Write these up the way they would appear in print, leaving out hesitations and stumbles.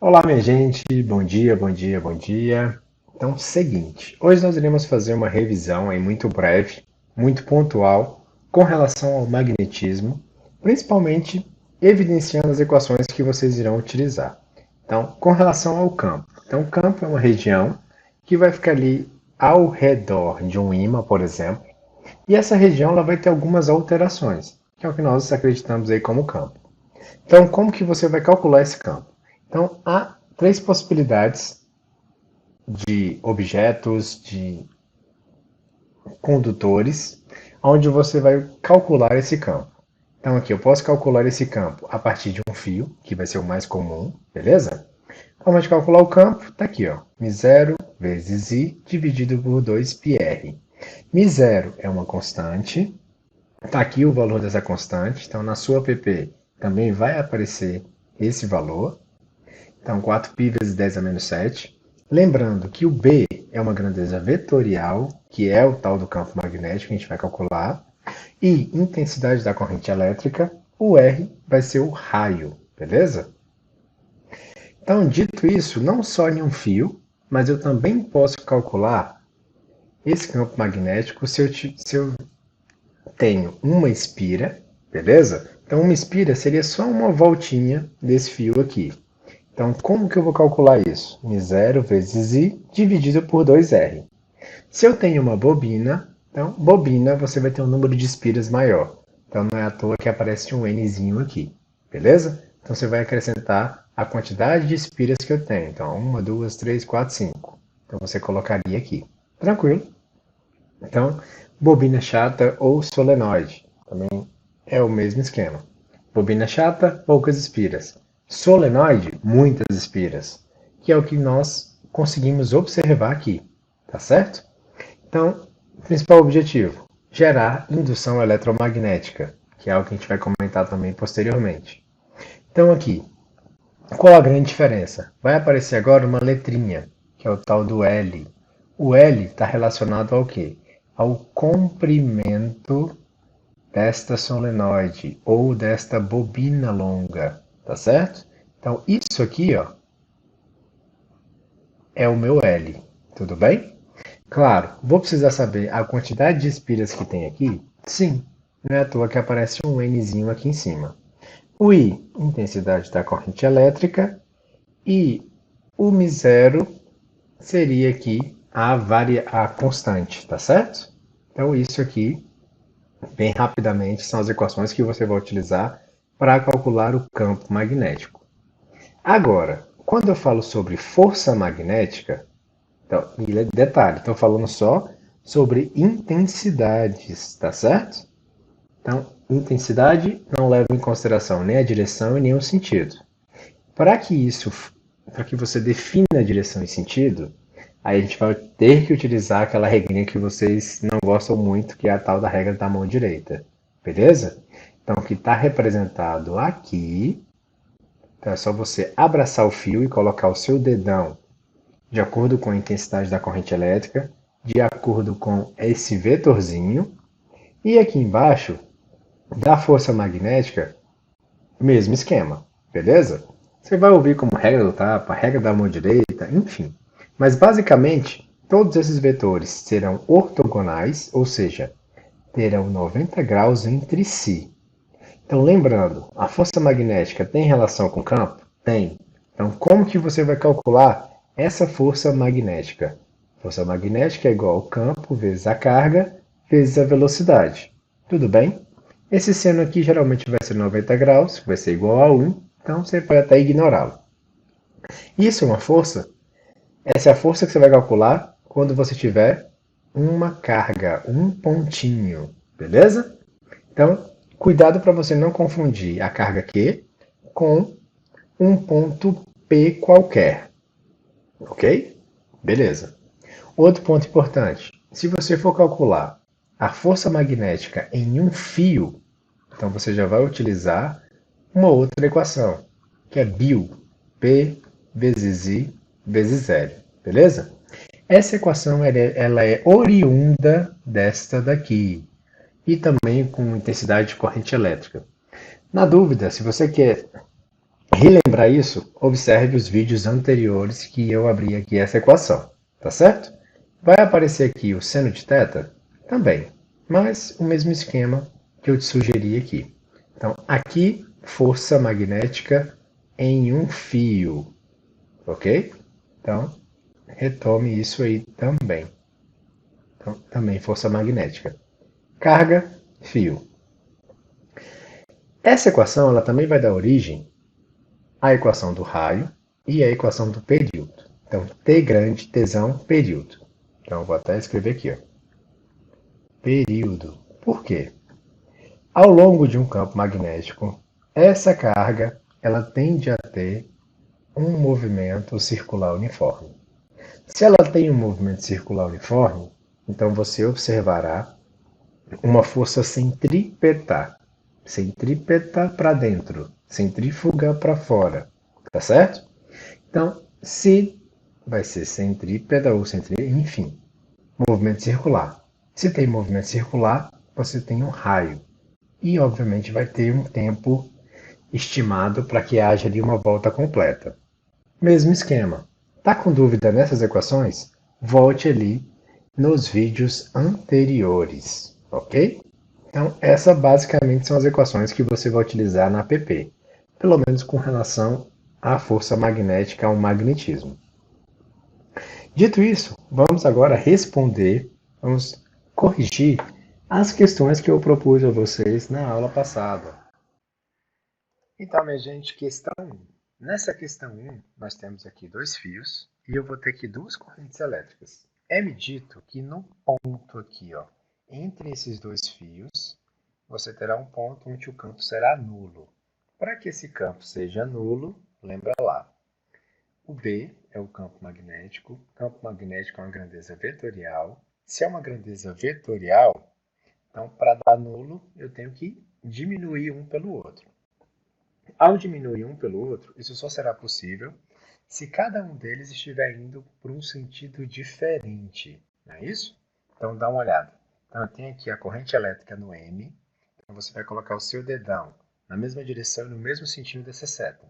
Olá, minha gente, bom dia, bom dia, bom dia. Então, seguinte, hoje nós iremos fazer uma revisão aí muito breve, muito pontual, com relação ao magnetismo, principalmente evidenciando as equações que vocês irão utilizar. Então, com relação ao campo. Então, o campo é uma região que vai ficar ali ao redor de um ímã, por exemplo, e essa região ela vai ter algumas alterações, que é o que nós acreditamos aí como campo. Então, como que você vai calcular esse campo? Então, há três possibilidades de objetos, de condutores, onde você vai calcular esse campo. Então, aqui eu posso calcular esse campo a partir de um fio, que vai ser o mais comum, beleza? A forma de calcular o campo está aqui, ó. μ0 vezes I dividido por 2πr. μ0 é uma constante, está aqui o valor dessa constante, então na sua PP também vai aparecer esse valor. Então, 4π vezes 10 a menos 7. Lembrando que o B é uma grandeza vetorial, que é o tal do campo magnético que a gente vai calcular. E intensidade da corrente elétrica, o R vai ser o raio, beleza? Então, dito isso, não só em um fio, mas eu também posso calcular esse campo magnético se eu tenho uma espira, beleza? Então, uma espira seria só uma voltinha desse fio aqui. Então, como que eu vou calcular isso? μ0 vezes I dividido por 2R. Se eu tenho uma bobina, então, bobina você vai ter um número de espiras maior. Então, não é à toa que aparece um Nzinho aqui, beleza? Então, você vai acrescentar a quantidade de espiras que eu tenho. Então, 1, 2, 3, 4, 5. Então, você colocaria aqui. Tranquilo? Então, bobina chata ou solenoide. Também é o mesmo esquema. Bobina chata, poucas espiras. Solenoide, muitas espiras. Que é o que nós conseguimos observar aqui. Tá certo? Então, principal objetivo: gerar indução eletromagnética, que é algo que a gente vai comentar também posteriormente. Então, aqui, qual a grande diferença? Vai aparecer agora uma letrinha, que é o tal do L. O L está relacionado ao quê? Ao comprimento desta solenoide ou desta bobina longa, tá certo? Então, isso aqui, ó, é o meu L, tudo bem? Claro, vou precisar saber a quantidade de espiras que tem aqui? Sim, não é à toa que aparece um Nzinho aqui em cima. O I, intensidade da corrente elétrica, e o μ0 seria aqui a constante, tá certo? Então, isso aqui, bem rapidamente, são as equações que você vai utilizar para calcular o campo magnético. Agora, quando eu falo sobre força magnética, então, e detalhe, estou falando só sobre intensidades, tá certo? Então, intensidade não leva em consideração nem a direção e nem o sentido. Para que isso, para que você defina a direção e sentido, aí a gente vai ter que utilizar aquela regrinha que vocês não gostam muito, que é a tal da regra da mão direita. Beleza? Então, o que está representado aqui, então é só você abraçar o fio e colocar o seu dedão de acordo com a intensidade da corrente elétrica, de acordo com esse vetorzinho, e aqui embaixo, da força magnética, mesmo esquema, beleza? Você vai ouvir como regra do tapa, regra da mão direita, enfim. Mas basicamente, todos esses vetores serão ortogonais, ou seja, terão 90 graus entre si. Então, lembrando, a força magnética tem relação com o campo? Tem. Então, como que você vai calcular essa força magnética? Força magnética é igual ao campo vezes a carga vezes a velocidade. Tudo bem? Esse seno aqui geralmente vai ser 90 graus, vai ser igual a 1, então você pode até ignorá-lo. Isso é uma força? Essa é a força que você vai calcular quando você tiver uma carga, um pontinho, beleza? Então, cuidado para você não confundir a carga Q com um ponto P qualquer, ok? Beleza. Outro ponto importante: se você for calcular a força magnética em um fio, então você já vai utilizar uma outra equação, que é BIL, P vezes I vezes L, beleza? Essa equação ela é oriunda desta daqui, e também com intensidade de corrente elétrica. Na dúvida, se você quer relembrar isso, observe os vídeos anteriores que eu abri aqui essa equação, tá certo? Vai aparecer aqui o seno de θ? Também, mas o mesmo esquema que eu te sugeri aqui. Então, aqui, força magnética em um fio, ok? Então, retome isso aí também. Então, também força magnética. Carga, fio. Essa equação ela também vai dar origem à equação do raio e à equação do período. Então, T grande, Tzão, período. Então, eu vou até escrever aqui, ó. Período. Por quê? Ao longo de um campo magnético, essa carga ela tende a ter um movimento circular uniforme. Se ela tem um movimento circular uniforme, então você observará uma força centrípeta. Centrípeta para dentro, centrífuga para fora. Tá certo? Então, se vai ser centrípeta ou centrípeta, enfim, movimento circular. Se tem movimento circular, você tem um raio. E, obviamente, vai ter um tempo estimado para que haja ali uma volta completa. Mesmo esquema. Tá com dúvida nessas equações? Volte ali nos vídeos anteriores, ok? Então, essas basicamente são as equações que você vai utilizar na APP, pelo menos com relação à força magnética, ao magnetismo. Dito isso, vamos agora responder, vamos corrigir as questões que eu propus a vocês na aula passada. Então, minha gente, questão 1. Nessa questão 1, nós temos aqui dois fios e eu vou ter aqui duas correntes elétricas. É-me dito que no ponto aqui, ó, entre esses dois fios, você terá um ponto onde o campo será nulo. Para que esse campo seja nulo, lembra lá, o B é o campo magnético. O campo magnético é uma grandeza vetorial. Se é uma grandeza vetorial, então para dar nulo, eu tenho que diminuir um pelo outro. Ao diminuir um pelo outro, isso só será possível se cada um deles estiver indo por um sentido diferente. Não é isso? Então dá uma olhada. Então eu tenho aqui a corrente elétrica no M. Então você vai colocar o seu dedão na mesma direção e no mesmo sentido dessa seta.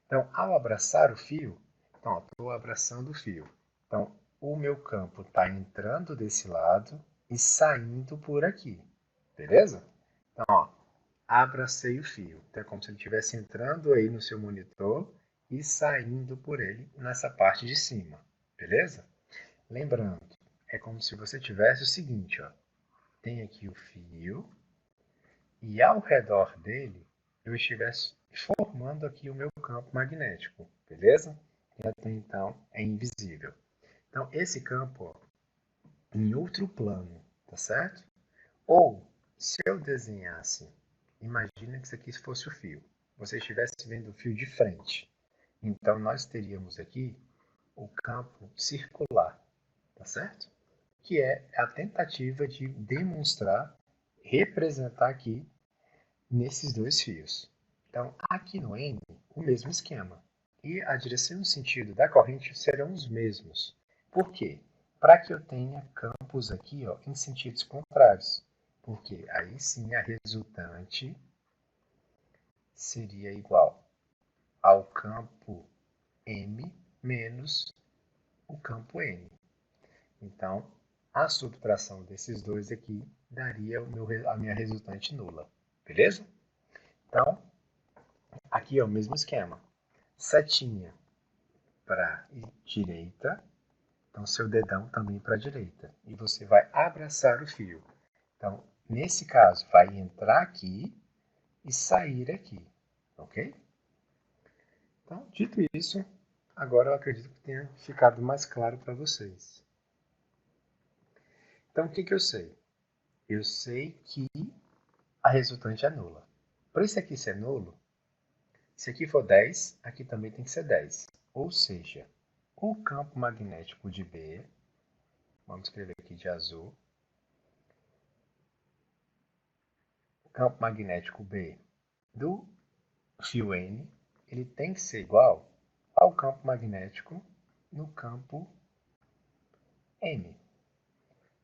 Então, ao abraçar o fio, então, estou abraçando o fio. Então, o meu campo está entrando desse lado e saindo por aqui. Beleza? Então, ó, abracei o fio. Então, é como se ele estivesse entrando aí no seu monitor e saindo por ele nessa parte de cima. Beleza? Lembrando, é como se você tivesse o seguinte, ó. Tem aqui o fio e ao redor dele eu estivesse formando aqui o meu campo magnético, beleza? Que até então é invisível. Então, esse campo, ó, em outro plano, tá certo? Ou, se eu desenhasse, imagina que isso aqui fosse o fio, você estivesse vendo o fio de frente. Então, nós teríamos aqui o campo circular, tá certo? Que é a tentativa de demonstrar, representar aqui nesses dois fios. Então, aqui no N, o mesmo esquema. E a direção e o sentido da corrente serão os mesmos. Por quê? Para que eu tenha campos aqui, ó, em sentidos contrários. Porque aí sim a resultante seria igual ao campo M menos o campo N. Então, a subtração desses dois aqui daria a minha resultante nula. Beleza? Então, aqui é o mesmo esquema. Setinha para direita, então seu dedão também para a direita. E você vai abraçar o fio. Então, nesse caso, vai entrar aqui e sair aqui, ok? Então, dito isso, agora eu acredito que tenha ficado mais claro para vocês. Então, o que, que eu sei? Eu sei que a resultante é nula. Para isso aqui ser nulo, se aqui for 10, aqui também tem que ser 10. Ou seja, o campo magnético de B, vamos escrever aqui de azul, o campo magnético B do fio N, ele tem que ser igual ao campo magnético no campo N.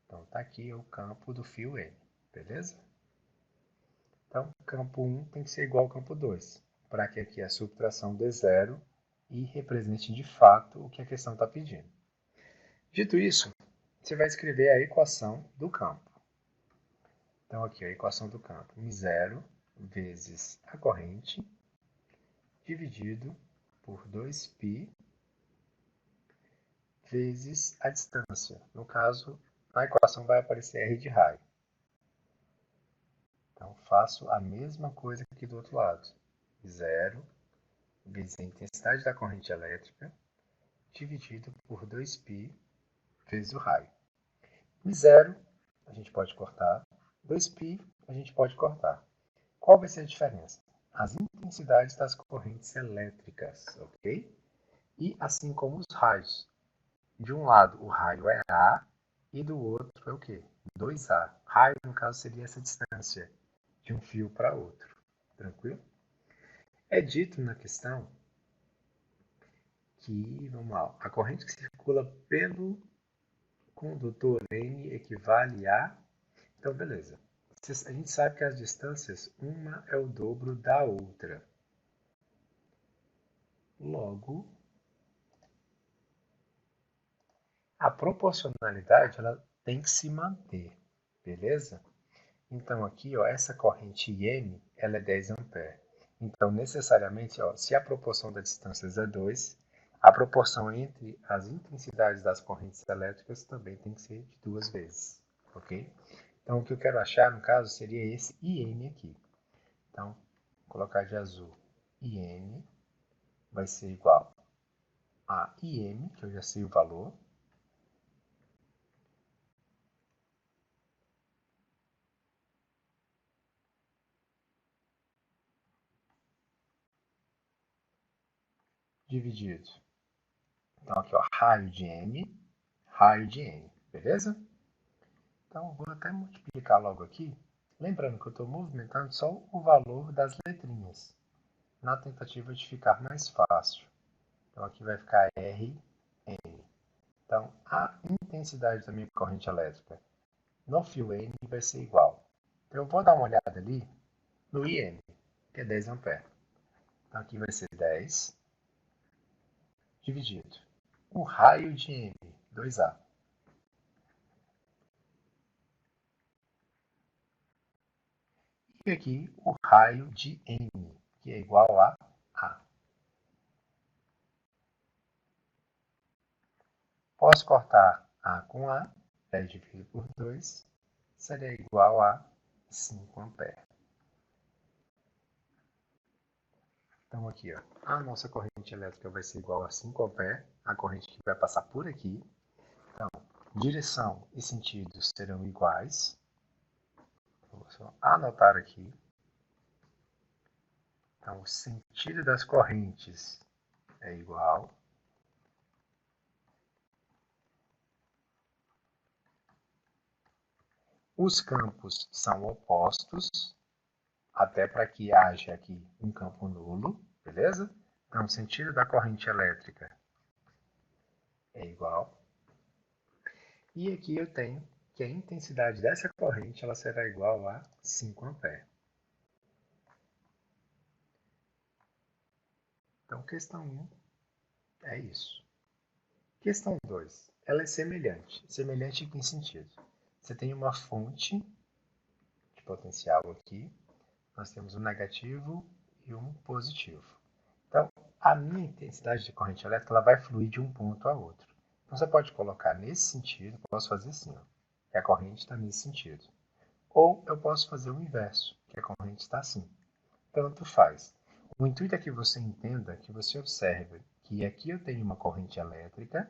Então, está aqui o campo do fio N, beleza? Então, campo 1 tem que ser igual ao campo 2. para que aqui a subtração dê zero e represente de fato o que a questão está pedindo. Dito isso, você vai escrever a equação do campo. Então aqui a equação do campo, μ0 vezes a corrente, dividido por 2π vezes a distância. No caso, na equação vai aparecer r de raio. Então, faço a mesma coisa aqui do outro lado. 0 vezes a intensidade da corrente elétrica, dividido por 2π vezes o raio. E 0 a gente pode cortar, 2π a gente pode cortar. Qual vai ser a diferença? As intensidades das correntes elétricas, ok? E assim como os raios. De um lado o raio é A e do outro é o quê? 2A. Raio, no caso, seria essa distância de um fio para outro. Tranquilo? É dito na questão que, vamos lá, a corrente que circula pelo condutor N equivale a... Então, beleza. A gente sabe que as distâncias, uma é o dobro da outra. Logo, a proporcionalidade ela tem que se manter, beleza? Então, aqui, ó, essa corrente IM ela é 10 amperes. Então, necessariamente, ó, se a proporção das distâncias é 2, a proporção entre as intensidades das correntes elétricas também tem que ser de 2 vezes, ok? Então, o que eu quero achar, no caso, seria esse IM aqui. Então, vou colocar de azul. IM vai ser igual a IM, que eu já sei o valor, dividido. Então, aqui, ó, raio de M, beleza? Então, vou até multiplicar logo aqui. Lembrando que eu estou movimentando só o valor das letrinhas, na tentativa de ficar mais fácil. Então, aqui vai ficar R, N. Então, a intensidade da minha corrente elétrica no fio N vai ser igual. Então, eu vou dar uma olhada ali no IN, que é 10 amperes. Então, aqui vai ser 10 dividido. O raio de M, 2A. E aqui o raio de N, que é igual a A. Posso cortar A com A, 10 dividido por 2, seria igual a 5 amperes. Então aqui, ó, a nossa corrente elétrica vai ser igual a 5 amperes, a corrente que vai passar por aqui. Então, direção e sentido serão iguais. Vou só anotar aqui. Então, o sentido das correntes é igual. Os campos são opostos, até para que haja aqui um campo nulo, beleza? Então, o sentido da corrente elétrica é igual. E aqui eu tenho que a intensidade dessa corrente ela será igual a 5 amperes. Então, questão 1 é isso. Questão 2. Ela é semelhante. Semelhante em que sentido? Você tem uma fonte de potencial aqui. Nós temos um negativo e um positivo. Então, a minha intensidade de corrente elétrica ela vai fluir de um ponto a outro. Então, você pode colocar nesse sentido, posso fazer assim, ó, que a corrente está nesse sentido. Ou eu posso fazer o inverso, que a corrente está assim. Tanto faz. O intuito é que você entenda, que você observe que aqui eu tenho uma corrente elétrica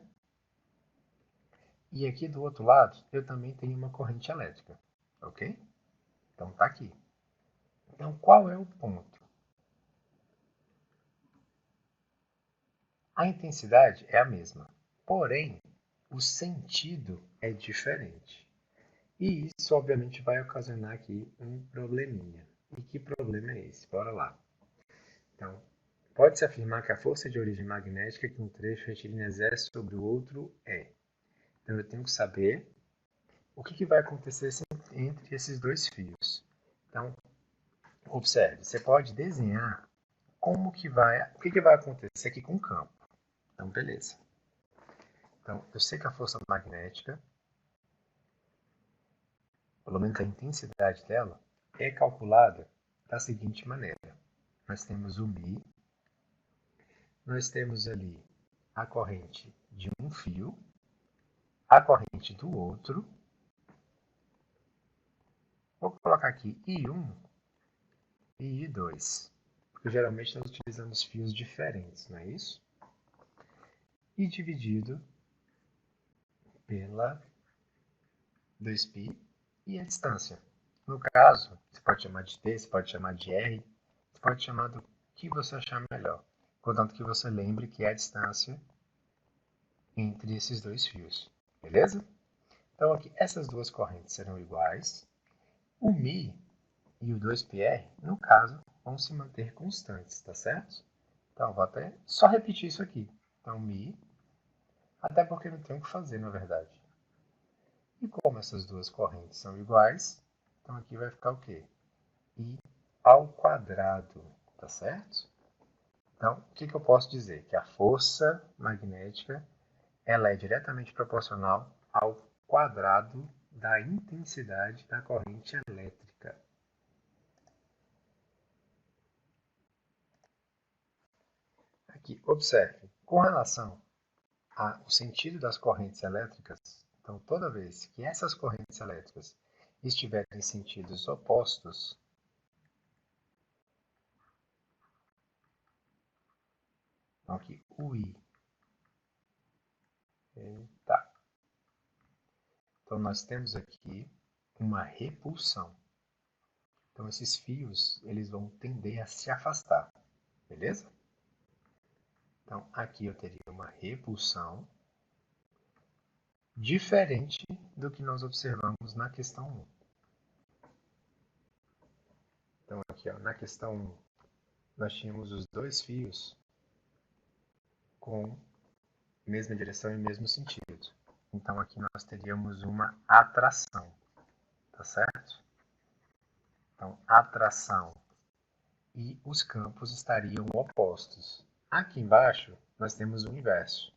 e aqui do outro lado eu também tenho uma corrente elétrica, ok? Então tá aqui. Então qual é o ponto? A intensidade é a mesma, porém o sentido é diferente. E isso obviamente vai ocasionar aqui um probleminha. E que problema é esse? Bora lá. Então, pode-se afirmar que a força de origem magnética que um trecho retilíneo exerce sobre o outro é. Então, eu tenho que saber o que vai acontecer entre esses dois fios. Então, observe, você pode desenhar o que vai acontecer aqui com o campo? Então, beleza. Então, eu sei que a força magnética, pelo menos a intensidade dela, é calculada da seguinte maneira. Nós temos o μ, nós temos ali a corrente de um fio, a corrente do outro. Vou colocar aqui I1 e I2, porque geralmente nós utilizamos fios diferentes, não é isso? E dividido pela 2π e a distância. No caso, você pode chamar de t, você pode chamar de r, você pode chamar do que você achar melhor, contanto que você lembre que é a distância entre esses dois fios, beleza? Então aqui essas duas correntes serão iguais, o μ e o 2πr, no caso, vão se manter constantes, tá certo? Então vou até só repetir isso aqui. Então μ, até porque não tem o que fazer na verdade. E como essas duas correntes são iguais, então aqui vai ficar o quê? I ao quadrado, tá certo? Então, o que eu posso dizer? Que a força magnética ela é diretamente proporcional ao quadrado da intensidade da corrente elétrica. Aqui, observe, com relação ao sentido das correntes elétricas, então toda vez que essas correntes elétricas estiverem em sentidos opostos, então aqui o I, tá. Então nós temos aqui uma repulsão. Então esses fios, eles vão tender a se afastar, beleza? Então aqui eu teria uma repulsão diferente do que nós observamos na questão 1. Então aqui, ó, na questão 1, nós tínhamos os dois fios com mesma direção e mesmo sentido. Então aqui nós teríamos uma atração, tá certo? Então, atração e os campos estariam opostos. Aqui embaixo, nós temos o inverso.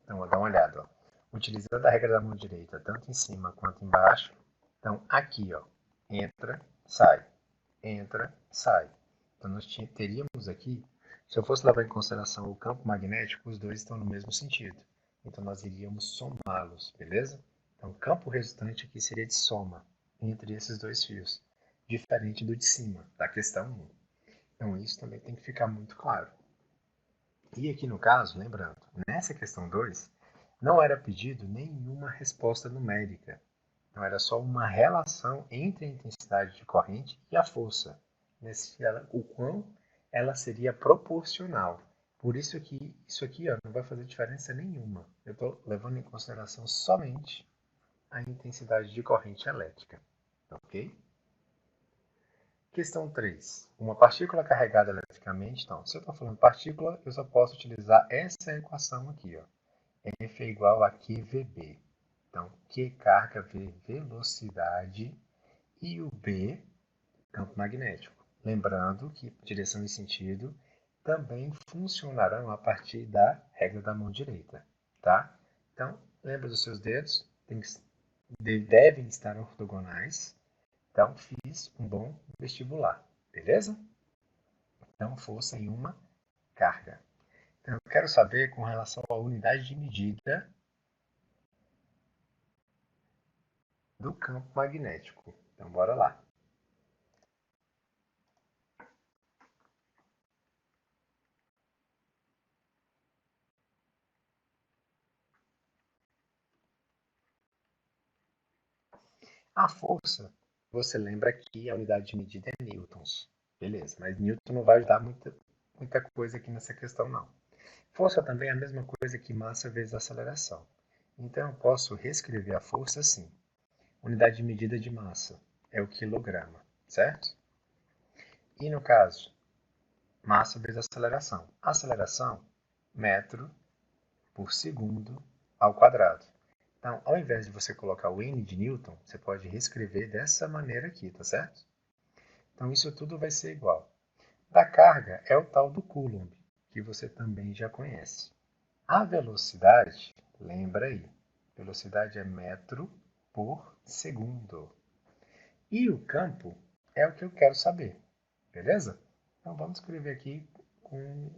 Então, vou dar uma olhada. Ó. Utilizando a regra da mão direita, tanto em cima quanto embaixo. Então, aqui, ó, entra, sai. Entra, sai. Então, nós teríamos aqui, se eu fosse levar em consideração o campo magnético, os dois estão no mesmo sentido. Então, nós iríamos somá-los, beleza? Então, o campo resultante aqui seria de soma entre esses dois fios, diferente do de cima, da questão 1. Então, isso também tem que ficar muito claro. E aqui no caso, lembrando, nessa questão 2, não era pedido nenhuma resposta numérica. Então, era só uma relação entre a intensidade de corrente e a força. O quão ela seria proporcional. Por isso que isso aqui ó, não vai fazer diferença nenhuma. Eu estou levando em consideração somente a intensidade de corrente elétrica. Ok? Questão 3. Uma partícula carregada eletricamente. Então, se eu estou falando partícula, eu só posso utilizar essa equação aqui. Ó. F é igual a QVB. Então, Q carga, V velocidade e o B campo magnético. Lembrando que direção e sentido também funcionarão a partir da regra da mão direita. Tá? Então, lembra dos seus dedos, devem estar ortogonais. Então, fiz um bom vestibular, beleza? Então, força em uma carga. Então, eu quero saber com relação à unidade de medida do campo magnético. Então, bora lá. A força, você lembra que a unidade de medida é newtons. Beleza, mas Newton não vai ajudar muita coisa aqui nessa questão, não. Força também é a mesma coisa que massa vezes aceleração. Então, eu posso reescrever a força assim. Unidade de medida de massa é o quilograma, certo? E no caso, massa vezes aceleração. Aceleração, metro por segundo ao quadrado. Então, ao invés de você colocar o N de Newton, você pode reescrever dessa maneira aqui, tá certo? Então, isso tudo vai ser igual. da carga é o tal do Coulomb, que você também já conhece. A velocidade, lembra aí, velocidade é metro por segundo. E o campo é o que eu quero saber, beleza? Então vamos escrever aqui com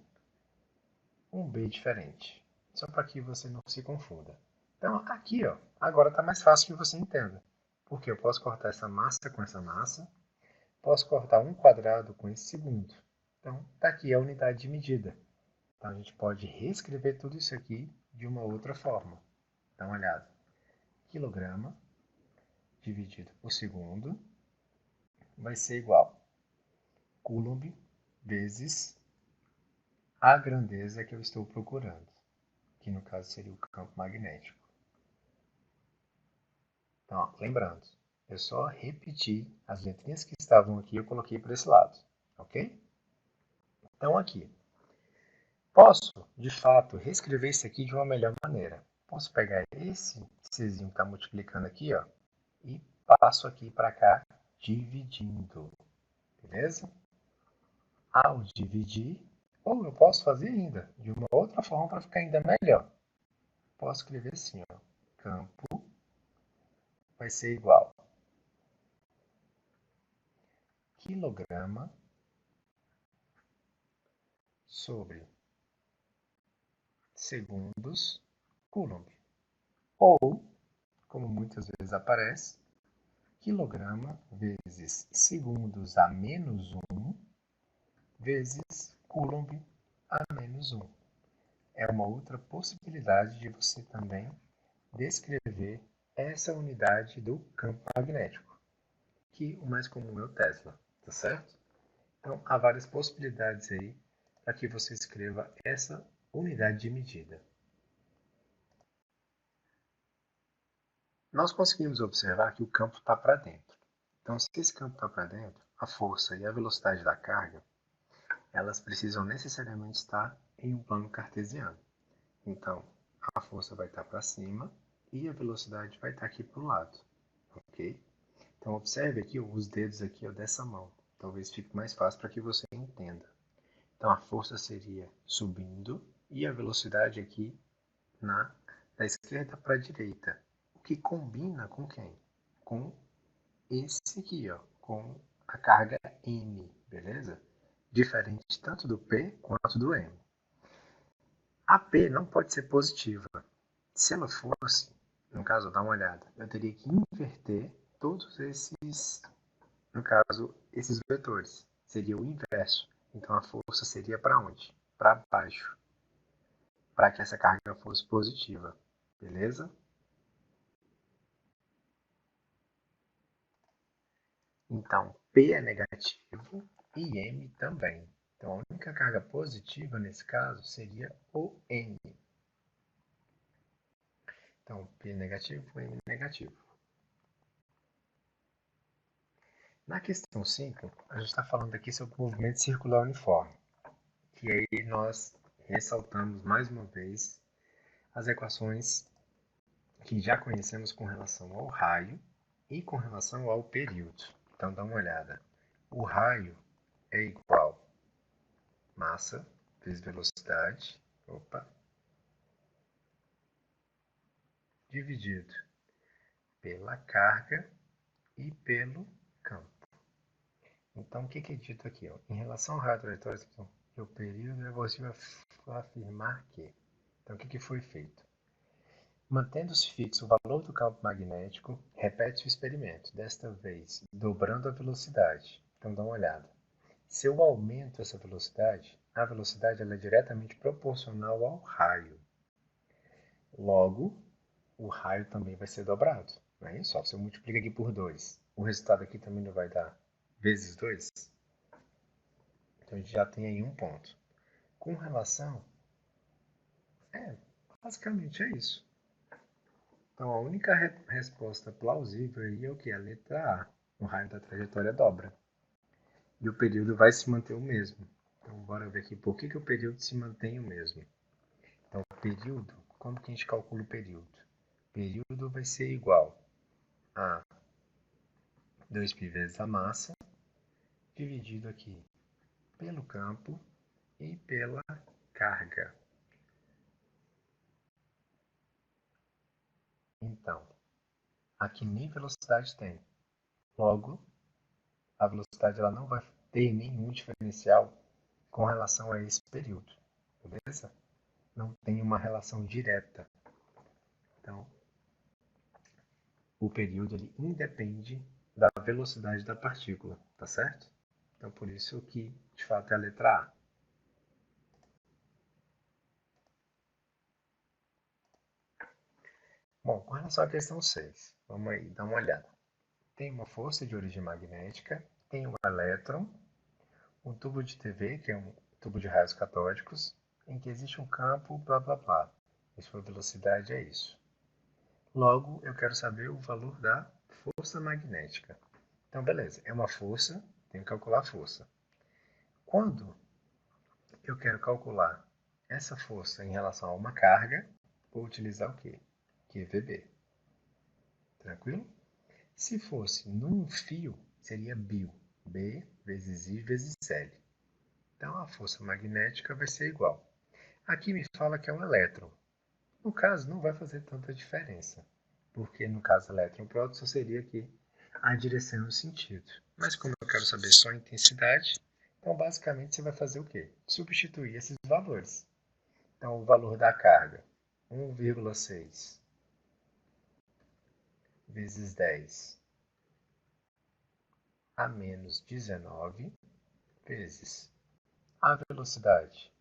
um B diferente, só para que você não se confunda. Então aqui, ó, agora está mais fácil que você entenda, porque eu posso cortar essa massa com essa massa, posso cortar um quadrado com esse segundo. Então está aqui a unidade de medida. Então a gente pode reescrever tudo isso aqui de uma outra forma. Dá uma olhada. Quilograma dividido por segundo vai ser igual a Coulomb vezes a grandeza que eu estou procurando, que no caso seria o campo magnético. Então, ó, lembrando, eu só repeti as letrinhas que estavam aqui, eu coloquei para esse lado, ok? Então aqui, posso, de fato, reescrever isso aqui de uma melhor maneira. Posso pegar esse Czinho que está multiplicando aqui, ó, e passo aqui para cá, dividindo, beleza? Ao dividir, ou eu posso fazer ainda de uma outra forma para ficar ainda melhor. Posso escrever assim, ó, campo vai ser igual a quilograma sobre segundos Coulomb. Ou, como muitas vezes aparece, quilograma vezes segundos a menos 1 vezes Coulomb a menos 1. É uma outra possibilidade de você também descrever essa unidade do campo magnético, que o mais comum é o Tesla, tá certo? Então, há várias possibilidades aí para que você escreva essa unidade de medida. Nós conseguimos observar que o campo está para dentro. Então, se esse campo está para dentro, a força e a velocidade da carga, elas precisam necessariamente estar em um plano cartesiano. Então, a força vai estar para cima e a velocidade vai estar aqui para o lado, ok? Então, observe aqui os dedos aqui ó, dessa mão. Talvez fique mais fácil para que você entenda. Então, a força seria subindo e a velocidade aqui da esquerda para a direita. O que combina com quem? Com esse aqui, ó, com a carga M, beleza? Diferente tanto do P quanto do M. A P não pode ser positiva. Se ela fosse, no caso, dá uma olhada, eu teria que inverter todos esses, no caso, esses vetores. Seria o inverso. Então a força seria para onde? Para baixo. Para que essa carga fosse positiva. Beleza? Então, P é negativo e M também. Então, a única carga positiva nesse caso seria o M. Então, P negativo, M negativo. Na questão 5, a gente está falando aqui sobre o movimento circular uniforme. E aí nós ressaltamos mais uma vez as equações que já conhecemos com relação ao raio e com relação ao período. Então, dá uma olhada. O raio é igual a massa vezes velocidade, dividido pela carga e pelo campo. Então, o que é dito aqui? Ó? Em relação ao raio trajetória do período, eu vou afirmar que. Então, o que foi feito? Mantendo-se fixo o valor do campo magnético, repete o experimento, desta vez dobrando a velocidade. Então, dá uma olhada. Se eu aumento essa velocidade, a velocidade ela é diretamente proporcional ao raio. Logo, o raio também vai ser dobrado. Não é isso? Só você multiplica aqui por 2. O resultado aqui também não vai dar vezes 2. Então, a gente já tem aí um ponto. Com relação... basicamente é isso. Então, a única resposta plausível aí é o que? A letra A. O raio da trajetória dobra. E o período vai se manter o mesmo. Então, bora ver aqui por que o período se mantém o mesmo. Então, o período, como que a gente calcula o período? O período vai ser igual a 2π vezes a massa, dividido aqui pelo campo e pela carga. Então, aqui nem velocidade tem. Logo, a velocidade ela não vai ter nenhum diferencial com relação a esse período. Beleza? Não tem uma relação direta. Então, o período ele independe da velocidade da partícula, tá certo? Então, por isso que, de fato, é a letra A. Bom, com relação à questão 6, vamos aí dar uma olhada. Tem uma força de origem magnética, tem um elétron, um tubo de TV, que é um tubo de raios catódicos, em que existe um campo, blá blá blá. E sua velocidade é isso. Logo, eu quero saber o valor da força magnética. Então, beleza, é uma força, tenho que calcular a força. Quando eu quero calcular essa força em relação a uma carga, vou utilizar o quê? QVB. Tranquilo? Se fosse num fio, seria BIL. B vezes I vezes L. Então, a força magnética vai ser igual. Aqui me fala que é um elétron. No caso, não vai fazer tanta diferença, porque no caso elétron-próton só seria aqui a direção e o sentido. Mas como eu quero saber só a intensidade, então basicamente você vai fazer o quê? Substituir esses valores. Então o valor da carga, 1,6 vezes 10 a menos 19 vezes a velocidade,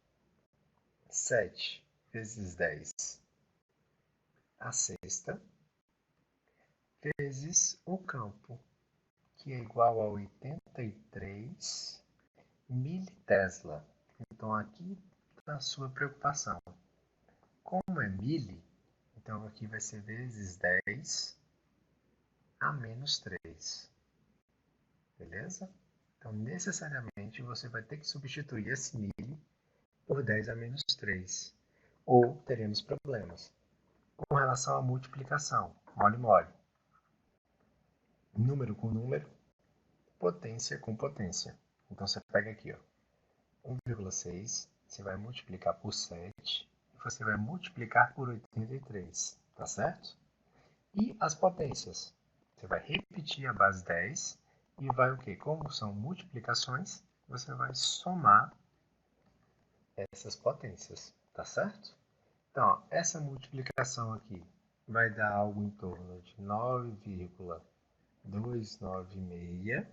7 vezes 10 a sexta, vezes o campo, que é igual a 83 militesla. Então aqui está a sua preocupação. Como é mili, então aqui vai ser vezes 10 a menos 3. Beleza? Então necessariamente você vai ter que substituir esse mili por 10 a menos 3. Ou teremos problemas. Com relação à multiplicação, mole. Número com número, potência com potência. Então você pega aqui, ó, 1,6, você vai multiplicar por 7 e você vai multiplicar por 83, tá certo? E as potências? Você vai repetir a base 10 e vai o quê? Como são multiplicações, você vai somar essas potências, tá certo? Então, ó, essa multiplicação aqui vai dar algo em torno de 9,296.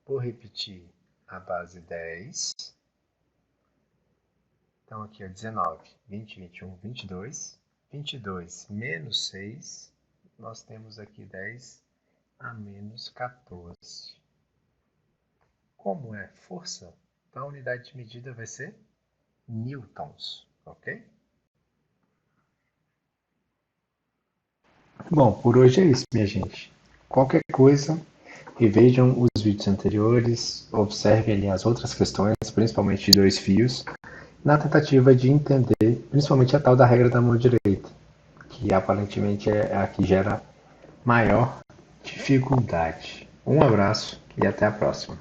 Vou repetir a base 10. Então, aqui é 19, 20, 21, 22. 22 menos 6, nós temos aqui 10 a menos 14. Como é força, então a unidade de medida vai ser newtons, ok? Bom, por hoje é isso, minha gente. Qualquer coisa, revejam os vídeos anteriores, observem ali as outras questões, principalmente de dois fios, na tentativa de entender, principalmente a tal da regra da mão direita, que aparentemente é a que gera maior dificuldade. Um abraço e até a próxima.